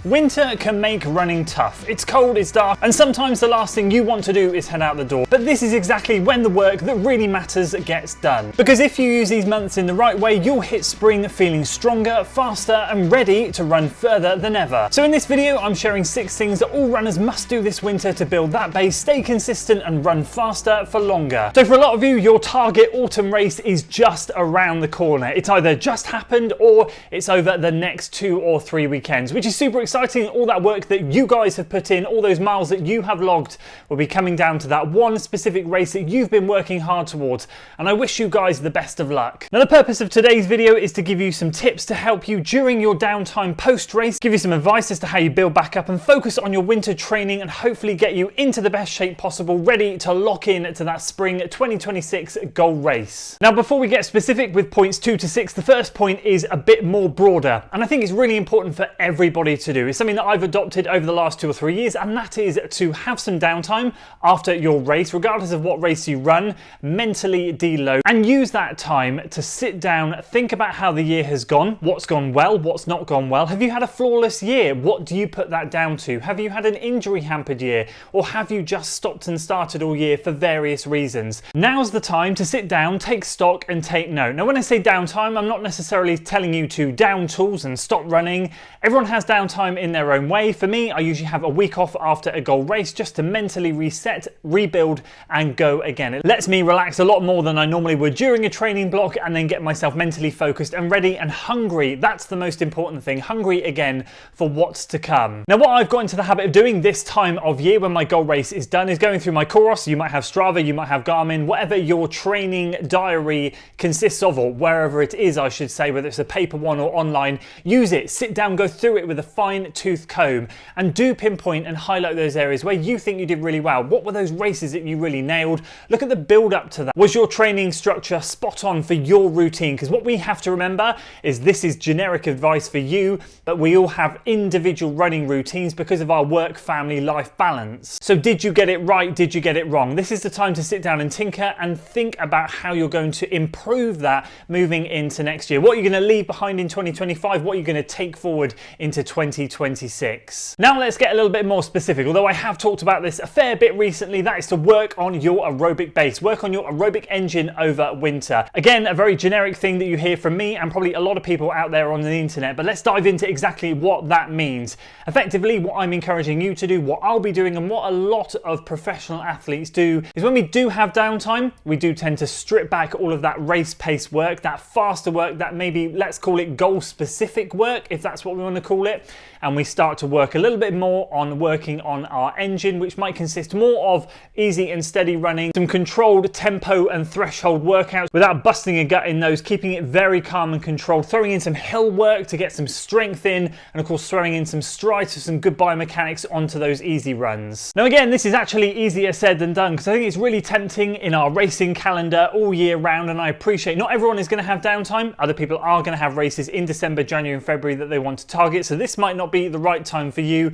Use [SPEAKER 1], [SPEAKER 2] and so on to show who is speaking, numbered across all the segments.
[SPEAKER 1] Winter can make running tough. It's cold, it's dark, and sometimes the last thing you want to do is head out the door. But this is exactly when the work that really matters gets done. Because if you use these months in the right way, you'll hit spring feeling stronger, faster, and ready to run further than ever. So in this video, I'm sharing 6 things that all runners must do this winter to build that base, stay consistent, and run faster for longer. So for a lot of you, your target autumn race is just around the corner. It's either just happened or it's over the next 2 or 3 weekends, which is super exciting. All that work that you guys have put in, all those miles that you have logged, will be coming down to that one specific race that you've been working hard towards, and I wish you guys the best of luck. Now the purpose of today's video is to give you some tips to help you during your downtime post-race, give you some advice as to how you build back up and focus on your winter training, and hopefully get you into the best shape possible, ready to lock in to that spring 2026 goal race. Now before we get specific with points 2 to 6, the first point is a bit more broader, and I think it's really important for everybody to do. It's something that I've adopted over the last 2 or 3 years, and that is to have some downtime after your race, regardless of what race you run, mentally deload, and use that time to sit down, think about how the year has gone, what's gone well, what's not gone well. Have you had a flawless year? What do you put that down to? Have you had an injury hampered year, or have you just stopped and started all year for various reasons? Now's the time to sit down, take stock, and take note. Now when I say downtime, I'm not necessarily telling you to down tools and stop running. Everyone has downtime in their own way. For me, I usually have a week off after a goal race just to mentally reset, rebuild, and go again. It lets me relax a lot more than I normally would during a training block, and then get myself mentally focused and ready and hungry. That's the most important thing, hungry again for what's to come. Now what I've got into the habit of doing this time of year when my goal race is done is going through my Coros. You might have Strava, you might have Garmin, whatever your training diary consists of, or wherever it is I should say, whether it's a paper one or online, use it, sit down, go through it with a fine-tooth comb, and do pinpoint and highlight those areas where you think you did really well. What were those races that you really nailed? Look at the build up to that. Was your training structure spot on for your routine? Because what we have to remember is this is generic advice for you, but we all have individual running routines because of our work, family, life balance. So did you get it right? Did you get it wrong? This is the time to sit down and tinker and think about how you're going to improve that moving into next year. What you're going to leave behind in 2025, what you're going to take forward into 2026. Now let's get a little bit more specific, although I have talked about this a fair bit recently. That is to work on your aerobic base, work on your aerobic engine over winter. Again, a very generic thing that you hear from me and probably a lot of people out there on the internet, but let's dive into exactly what that means. Effectively, what I'm encouraging you to do, what I'll be doing, and what a lot of professional athletes do, is when we do have downtime, we do tend to strip back all of that race pace work, that faster work, that maybe, let's call it goal specific work, if that's what we want to call it, and we start to work a little bit more on working on our engine, which might consist more of easy and steady running, some controlled tempo and threshold workouts without busting a gut in those, keeping it very calm and controlled, throwing in some hill work to get some strength in, and of course throwing in some strides for some good biomechanics onto those easy runs. Now again, this is actually easier said than done, because I think it's really tempting in our racing calendar all year round, and I appreciate not everyone is going to have downtime. Other people are going to have races in December, January and February that they want to target, so this might not be the right time for you.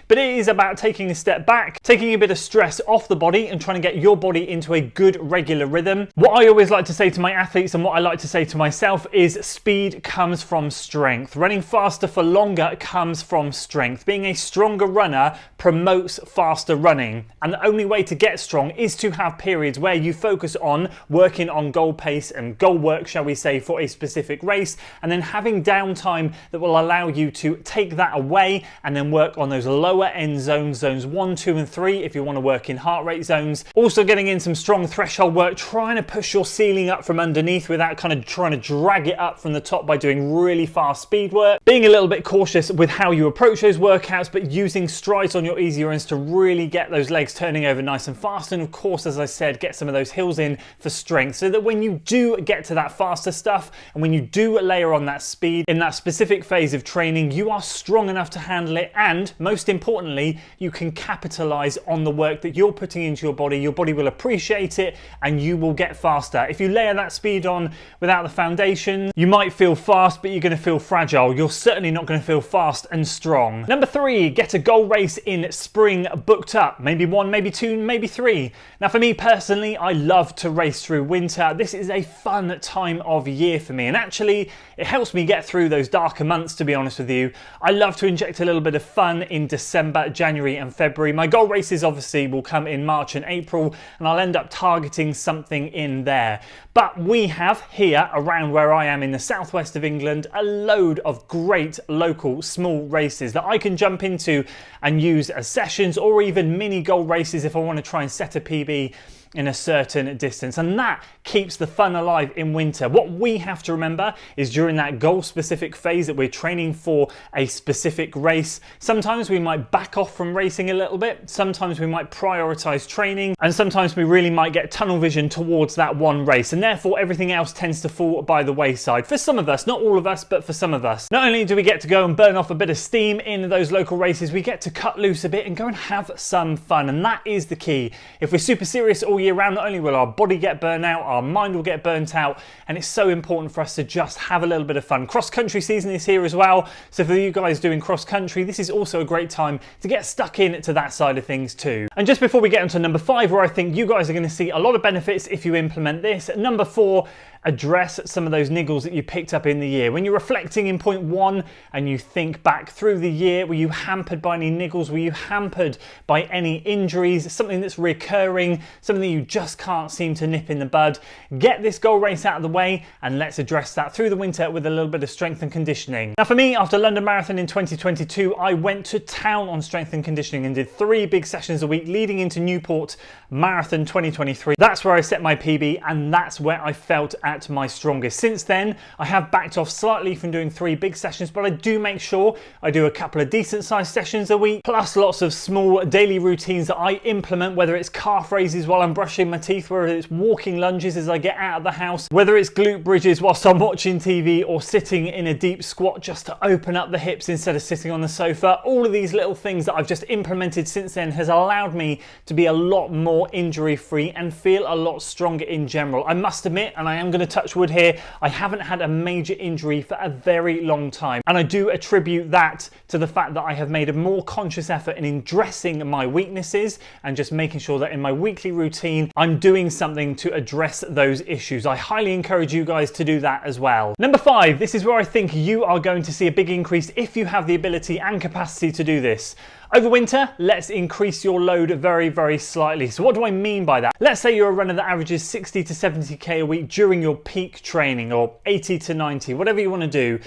[SPEAKER 1] But it is about taking a step back, taking a bit of stress off the body and trying to get your body into a good regular rhythm. What I always like to say to my athletes and what I like to say to myself is speed comes from strength. Running faster for longer comes from strength. Being a stronger runner promotes faster running. And the only way to get strong is to have periods where you focus on working on goal pace and goal work, shall we say, for a specific race, and then having downtime that will allow you to take that away and then work on those lower end zones, zones 1, 2 and 3 if you want to work in heart rate zones. Also getting in some strong threshold work, trying to push your ceiling up from underneath without kind of trying to drag it up from the top by doing really fast speed work. Being a little bit cautious with how you approach those workouts, but using strides on your easy runs to really get those legs turning over nice and fast, and of course, as I said, get some of those hills in for strength, so that when you do get to that faster stuff and when you do layer on that speed in that specific phase of training, you are strong enough to handle it, and most importantly, importantly, you can capitalize on the work that you're putting into your body. Your body will appreciate it and you will get faster. If you layer that speed on without the foundation, you might feel fast, but you're going to feel fragile. You're certainly not going to feel fast and strong. Number 3, get a goal race in spring booked up. Maybe 1, maybe 2, maybe 3. Now for me personally, I love to race through winter. This is a fun time of year for me, and actually it helps me get through those darker months, to be honest with you. I love to inject a little bit of fun in December, January and February. My goal races obviously will come in March and April, and I'll end up targeting something in there. But we have here around where I am in the southwest of England a load of great local small races that I can jump into and use as sessions, or even mini goal races if I want to try and set a PB in a certain distance, and that keeps the fun alive in winter. What we have to remember is during that goal specific phase that we're training for a specific race, sometimes we might back off from racing a little bit, sometimes we might prioritize training, and sometimes we really might get tunnel vision towards that one race, and therefore everything else tends to fall by the wayside. For some of us, not all of us, but for some of us. Not only do we get to go and burn off a bit of steam in those local races, we get to cut loose a bit and go and have some fun, and that is the key. If we're super serious all year round, not only will our body get burnt out, our mind will get burnt out, and it's so important for us to just have a little bit of fun. Cross country season is here as well, so for you guys doing cross country, this is also a great time to get stuck into that side of things too. And just before we get onto number 5, where I think you guys are going to see a lot of benefits if you implement this, number 4, address some of those niggles that you picked up in the year. When you're reflecting in point 1 and you think back through the year, were you hampered by any niggles? Were you hampered by any injuries? Something that's recurring, something that you just can't seem to nip in the bud? Get this goal race out of the way and let's address that through the winter with a little bit of strength and conditioning. Now for me, after London Marathon in 2022, I went to town on strength and conditioning and did 3 big sessions a week leading into Newport Marathon 2023. That's where I set my PB, and that's where I felt at my strongest. Since then, I have backed off slightly from doing 3 big sessions, but I do make sure I do a couple of decent sized sessions a week, plus lots of small daily routines that I implement, whether it's calf raises while I'm brushing my teeth, whether it's walking lunges as I get out of the house, whether it's glute bridges whilst I'm watching TV, or sitting in a deep squat just to open up the hips instead of sitting on the sofa. All of these little things that I've just implemented since then has allowed me to be a lot more injury free and feel a lot stronger in general. I must admit, and I am going to touch wood here, I haven't had a major injury for a very long time, and I do attribute that to the fact that I have made a more conscious effort in addressing my weaknesses and just making sure that in my weekly routine I'm doing something to address those issues. I highly encourage you guys to do that as well. Number 5, this is where I think you are going to see a big increase if you have the ability and capacity to do this. Over winter, let's increase your load very, very slightly. So what do I mean by that? Let's say you're a runner that averages 60 to 70k a week during your peak training, or 80 to 90, whatever you want to do.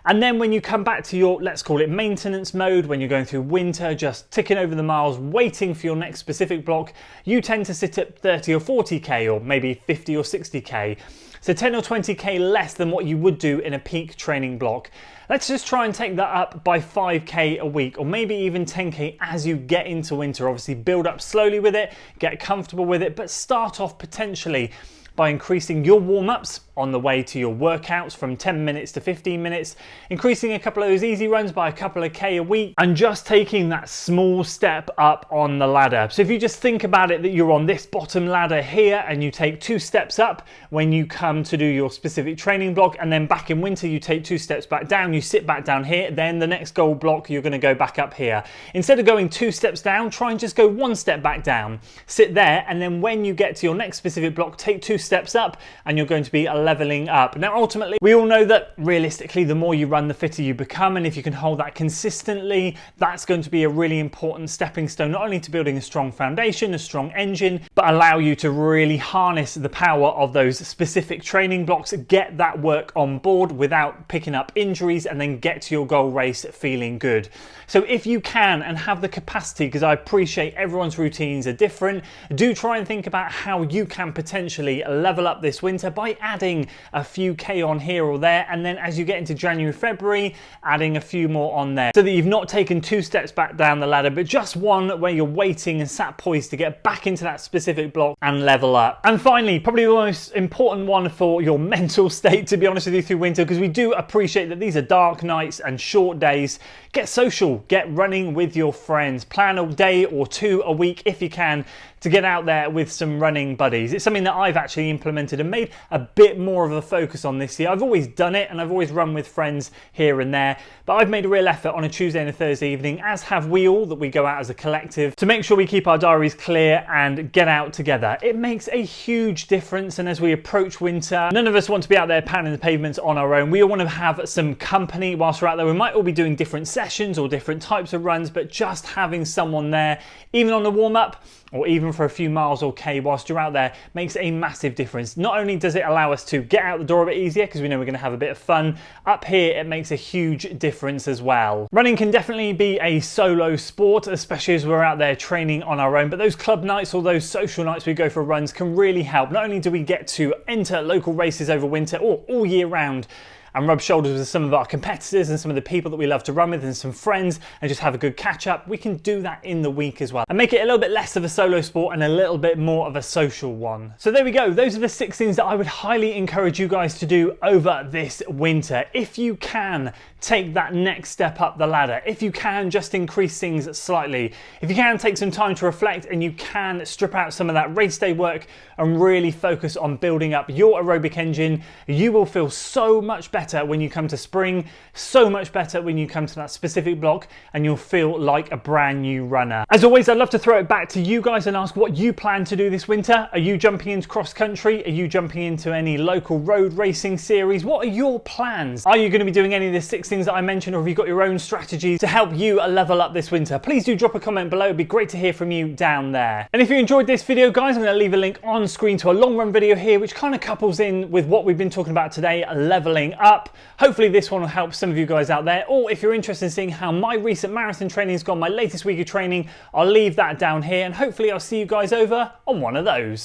[SPEAKER 1] And then when you come back to your, let's call it maintenance mode, when you're going through winter, just ticking over the miles, waiting for your next specific block, you tend to sit at 30 or 40k, or maybe 50 or 60k. So 10 or 20k less than what you would do in a peak training block. Let's just try and take that up by 5k a week, or maybe even 10k as you get into winter. Obviously build up slowly with it, get comfortable with it, but start off potentially by increasing your warm-ups on the way to your workouts from 10 minutes to 15 minutes, increasing a couple of those easy runs by a couple of K a week, and just taking that small step up on the ladder. So if you just think about it that you're on this bottom ladder here and you take 2 steps up when you come to do your specific training block, and then back in winter you take 2 steps back down, you sit back down here, then the next goal block you're going to go back up here. Instead of going 2 steps down, try and just go 1 step back down, sit there, and then when you get to your next specific block, take 2 steps up and you're going to be leveling up. Now ultimately we all know that realistically the more you run the fitter you become, and if you can hold that consistently, that's going to be a really important stepping stone, not only to building a strong foundation, a strong engine, but allow you to really harness the power of those specific training blocks, get that work on board without picking up injuries, and then get to your goal race feeling good. So if you can and have the capacity, because I appreciate everyone's routines are different, do try and think about how you can potentially level up this winter by adding a few K on here or there, and then as you get into January, February, adding a few more on there, so that you've not taken 2 steps back down the ladder, but just 1 where you're waiting and sat poised to get back into that specific block and level up. And finally, probably the most important one for your mental state, to be honest with you, through winter, because we do appreciate that these are dark nights and short days. get social, get running with your friends. Plan a day or two a week if you can to get out there with some running buddies. It's something that I've actually implemented and made a bit more of a focus on this year. I've always done it and I've always run with friends here and there, but I've made a real effort on a Tuesday and a Thursday evening, as have we all, that we go out as a collective, to make sure we keep our diaries clear and get out together. It makes a huge difference, and as we approach winter, none of us want to be out there pounding the pavements on our own. We all want to have some company whilst we're out there. We might all be doing different sessions or different types of runs, but just having someone there, even on the warm-up, or even for a few miles or K whilst you're out there, makes a massive difference. Not only does it allow us to get out the door a bit easier, because we know we're going to have a bit of fun, up here it makes a huge difference as well. Running can definitely be a solo sport, especially as we're out there training on our own, but those club nights or those social nights we go for runs can really help. Not only do we get to enter local races over winter or all year round, and rub shoulders with some of our competitors and some of the people that we love to run with and some friends and just have a good catch up, we can do that in the week as well and make it a little bit less of a solo sport and a little bit more of a social one. So there we go. Those are the 6 things that I would highly encourage you guys to do over this winter. If you can take that next step up the ladder, if you can just increase things slightly, if you can take some time to reflect and you can strip out some of that race day work and really focus on building up your aerobic engine, you will feel so much better when you come to spring, so much better when you come to that specific block, and you'll feel like a brand new runner. As always, I'd love to throw it back to you guys and ask what you plan to do this winter. Are you jumping into cross country? Are you jumping into any local road racing series? What are your plans? Are you going to be doing any of the 6 things that I mentioned, or have you got your own strategies to help you level up this winter? Please do drop a comment below. It'd be great to hear from you down there. And if you enjoyed this video, guys, I'm going to leave a link on screen to a long run video here, which kind of couples in with what we've been talking about today, leveling up. Hopefully this one will help some of you guys out there, or if you're interested in seeing how my recent marathon training has gone, my latest week of training, I'll leave that down here, and hopefully I'll see you guys over on one of those.